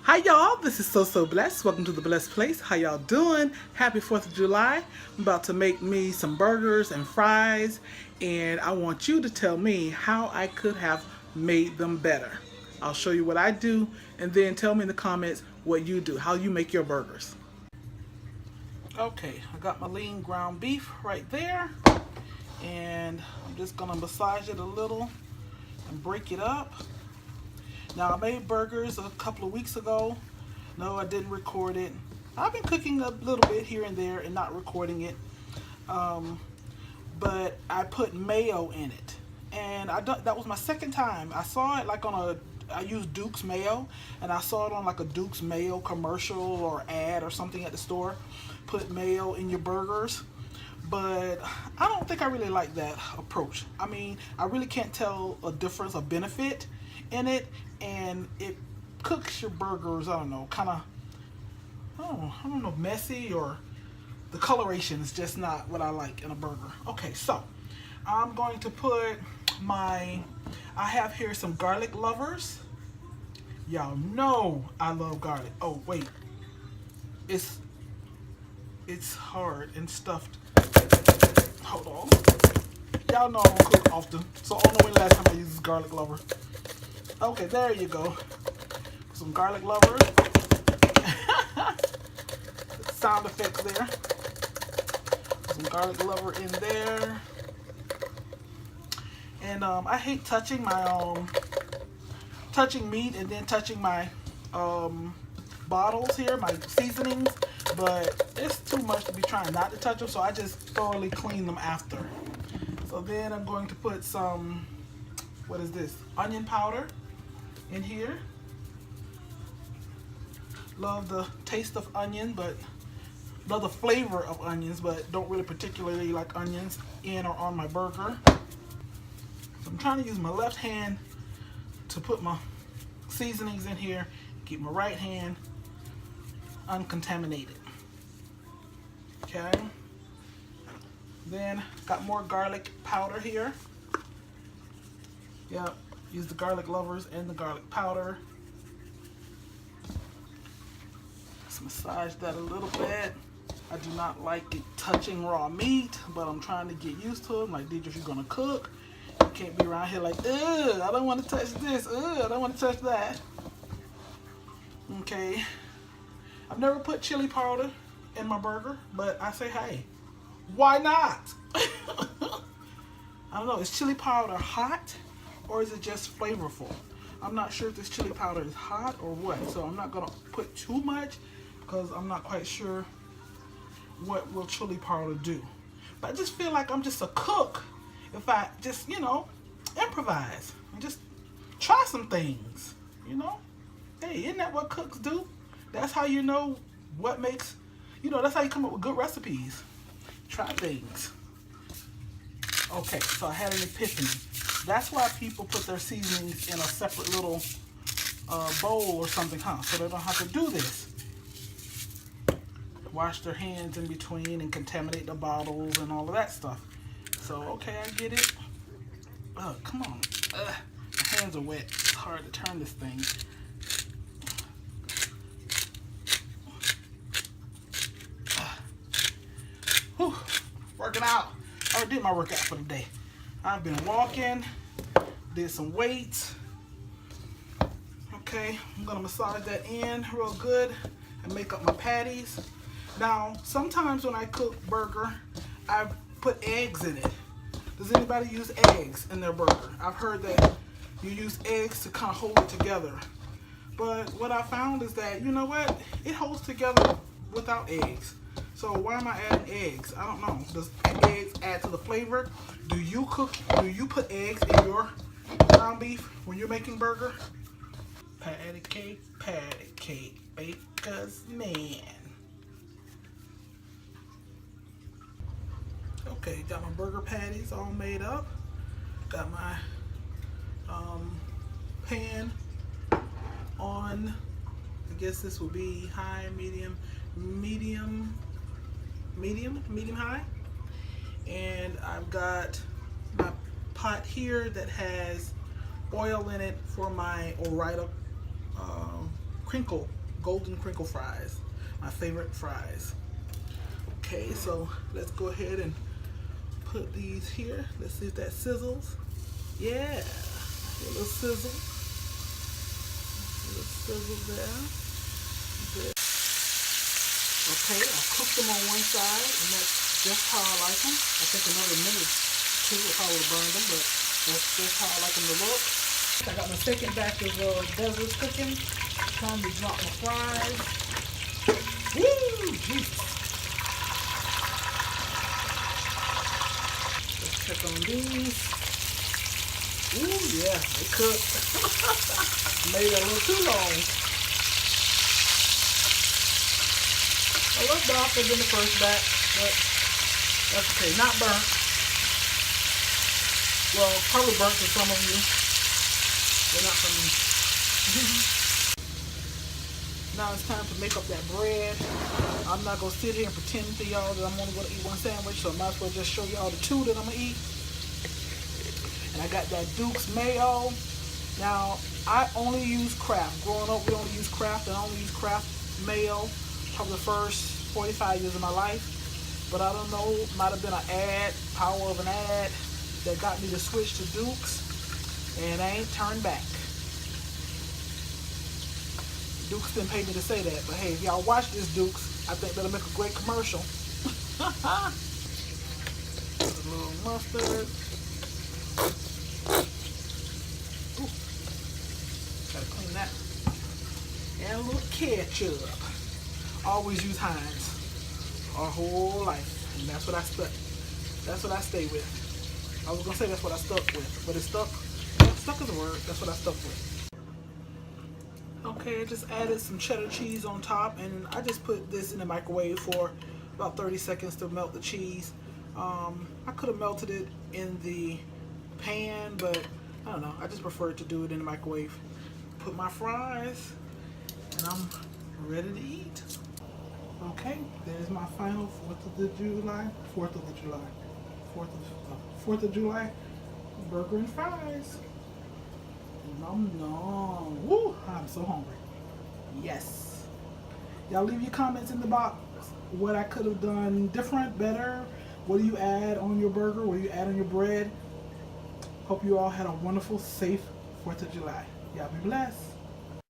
Hi y'all, this is So Blessed. Welcome to the Blessed Place. How y'all doing? Happy 4th of July. I'm about to make me some burgers and fries, and I want you to tell me how I could have made them better. I'll show you what I do, and then tell me in the comments what you do, how you make your burgers. Okay, I got my lean ground beef right there, and I'm just gonna massage it a little and break it up. Now, I made burgers a couple of weeks ago. No, I didn't record it. I've been cooking a little bit here and there and not recording it. But I put mayo in it. And that was my second time. I saw it like I used Duke's mayo, and I saw it on like a Duke's mayo commercial or ad or something at the store. Put mayo in your burgers. But I don't think I really like that approach. I mean, I really can't tell a difference, a benefit in it, and it cooks your burgers, I don't know, kind of, I don't know, messy, or the coloration is just not what I like in a burger. Okay, so I'm going to put I have here some garlic lovers. Y'all know I love garlic. Oh, wait. It's hard and stuffed. Hold on. Y'all know I don't cook often, so I don't know when the last time I used this garlic lover. Okay, there you go. Some garlic lovers. Sound effects there. Some garlic lover in there. And I hate touching my touching meat and then touching my bottles here, my seasonings, but it's too much to be trying not to touch them, so I just thoroughly clean them after. So then I'm going to put some, what is this? Onion powder in here. Love the taste of onion, but love the flavor of onions, but don't really particularly like onions in or on my burger. So I'm trying to use my left hand to put my seasonings in here, keep my right hand uncontaminated. Okay. Then got more garlic powder here. Yep, use the garlic lovers and the garlic powder. Let's massage that a little bit. I do not like it touching raw meat, but I'm trying to get used to it. Like, Deidre, if you're gonna cook, you can't be around here like, ugh, I don't want to touch this, ugh, I don't want to touch that. Okay. I've never put chili powder in my burger, but I say, hey, why not? I don't know, is chili powder hot or is it just flavorful? I'm not sure if this chili powder is hot or what, so I'm not gonna put too much because I'm not quite sure what will chili powder do. But I just feel like I'm just a cook if I just, improvise and just try some things, Hey, isn't that what cooks do? That's how you know what makes, that's how you come up with good recipes. Try things. Okay, so I had an epiphany. That's why people put their seasonings in a separate little bowl or something, huh? So they don't have to do this. Wash their hands in between and contaminate the bottles and all of that stuff. So, okay, I get it. Oh, come on. My hands are wet. It's hard to turn this thing. Whew, working out. I already did my workout for the day. I've been walking, did some weights. Okay, I'm gonna massage that in real good and make up my patties. Now, sometimes when I cook burger, I put eggs in it. Does anybody use eggs in their burger? I've heard that you use eggs to kind of hold it together. But what I found is that, you know what? It holds together without eggs. So why am I adding eggs? I don't know. Does eggs add to the flavor? Do you put eggs in your ground beef when you're making burger? Patty cake, baker's man. Okay, got my burger patties all made up. Got my pan on, I guess this will be high, medium high. And I've got my pot here that has oil in it for my Ore-Ida crinkle golden crinkle fries. My favorite fries. Okay, so let's go ahead and put these here. Let's see if that sizzles. Yeah, a little sizzle. A little sizzle there. Good. Okay, I cooked them on one side, and that's just how I like them. I think another minute or two will probably burn them, but that's just how I like them to look. I got my second batch of Desert cooking. Time to drop my fries. Woo! Jesus. Let's check on these. Ooh, yeah, they cooked. Made it a little too long. A little darker than the first batch, but that's okay. Not burnt. Well, probably burnt for some of you, but not for me. Now it's time to make up that bread. I'm not going to sit here and pretend to y'all that I'm only going to eat one sandwich, so I might as well just show y'all the two that I'm going to eat. And I got that Duke's mayo. Now, I only use Kraft. Growing up, we only use Kraft. I only use Kraft mayo probably the first 45 years of my life. But I don't know, it might have been an ad, power of an ad, that got me to switch to Duke's. And I ain't turned back. Duke's didn't pay me to say that, but hey, if y'all watch this Duke's, I think that'll make a great commercial. A little mustard. Ooh. Gotta clean that. And a little ketchup. Always use Heinz. Our whole life. And that's what I stuck. That's what I stay with. I was gonna say that's what I stuck with, but it's stuck. Stuck is a word. That's what I stuck with. Okay, I just added some cheddar cheese on top, and I just put this in the microwave for about 30 seconds to melt the cheese. I could have melted it in the pan, but I don't know. I just prefer to do it in the microwave. Put my fries, and I'm ready to eat. Okay, there's my final 4th of July burger and fries. Nom nom. Woo! I'm so hungry. Yes. Y'all leave your comments in the box. What I could have done different, better. What do you add on your burger? What do you add on your bread? Hope you all had a wonderful, safe 4th of July. Y'all be blessed.